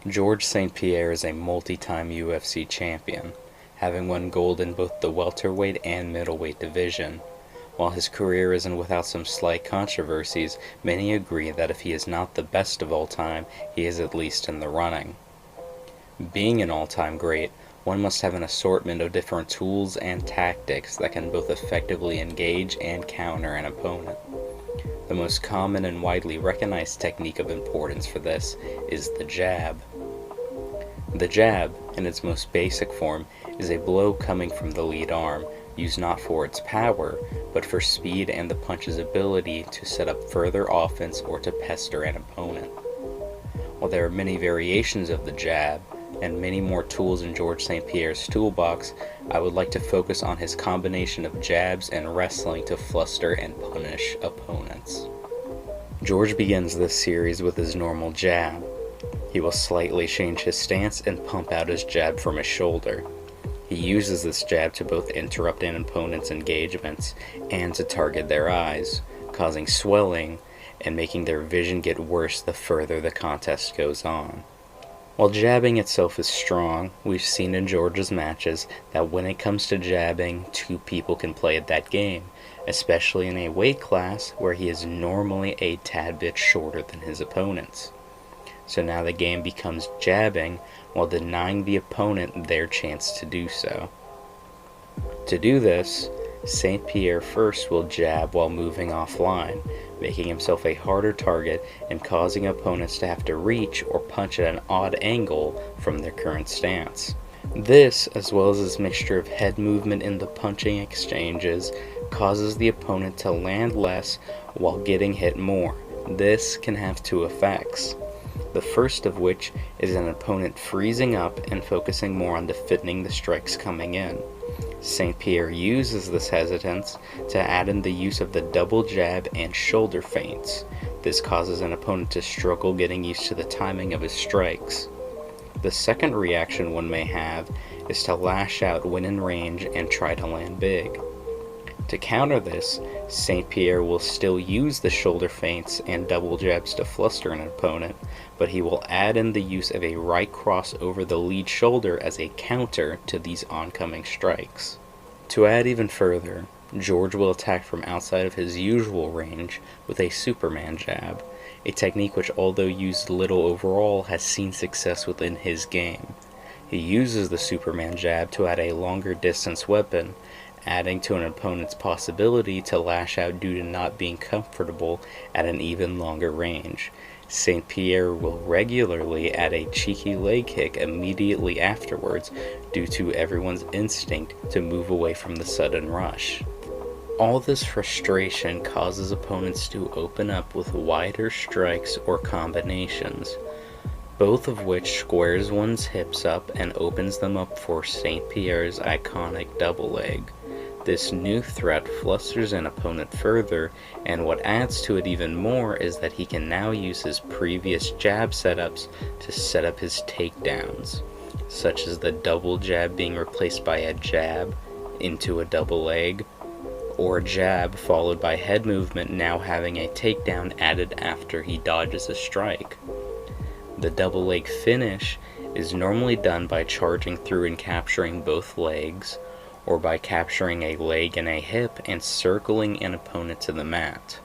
Georges St-Pierre is a multi-time UFC champion, having won gold in both the welterweight and middleweight division. While his career isn't without some slight controversies, many agree that if he is not the best of all time, he is at least in the running. Being an all-time great, one must have an assortment of different tools and tactics that can both effectively engage and counter an opponent. The most common and widely recognized technique of importance for this is the jab. The jab, in its most basic form, is a blow coming from the lead arm, used not for its power, but for speed and the punch's ability to set up further offense or to pester an opponent. While there are many variations of the jab, and many more tools in Georges St-Pierre's toolbox, I would like to focus on his combination of jabs and wrestling to fluster and punish opponents. George begins this series with his normal jab. He will slightly change his stance and pump out his jab from his shoulder. He uses this jab to both interrupt an opponent's engagements and to target their eyes, causing swelling and making their vision get worse the further the contest goes on. While jabbing itself is strong, we've seen in George's matches that when it comes to jabbing, two people can play at that game, especially in a weight class where he is normally a tad bit shorter than his opponents. So now the game becomes jabbing while denying the opponent their chance to do so. To do this, St-Pierre first will jab while moving offline, making himself a harder target and causing opponents to have to reach or punch at an odd angle from their current stance. This, as well as his mixture of head movement in the punching exchanges, causes the opponent to land less while getting hit more. This can have two effects. The first of which is an opponent freezing up and focusing more on defending the strikes coming in. St-Pierre uses this hesitance to add in the use of the double jab and shoulder feints. This causes an opponent to struggle getting used to the timing of his strikes. The second reaction one may have is to lash out when in range and try to land big. To counter this, St-Pierre will still use the shoulder feints and double jabs to fluster an opponent, but he will add in the use of a right cross over the lead shoulder as a counter to these oncoming strikes. To add even further, George will attack from outside of his usual range with a Superman jab, a technique which, although used little overall, has seen success within his game. He uses the Superman jab to add a longer distance weapon, adding to an opponent's possibility to lash out due to not being comfortable at an even longer range. St-Pierre will regularly add a cheeky leg kick immediately afterwards due to everyone's instinct to move away from the sudden rush. All this frustration causes opponents to open up with wider strikes or combinations, both of which squares one's hips up and opens them up for St-Pierre's iconic double leg. This new threat flusters an opponent further, and what adds to it even more is that he can now use his previous jab setups to set up his takedowns, such as the double jab being replaced by a jab into a double leg, or jab followed by head movement now having a takedown added after he dodges a strike. The double leg finish is normally done by charging through and capturing both legs, or by capturing a leg and a hip and circling an opponent to the mat.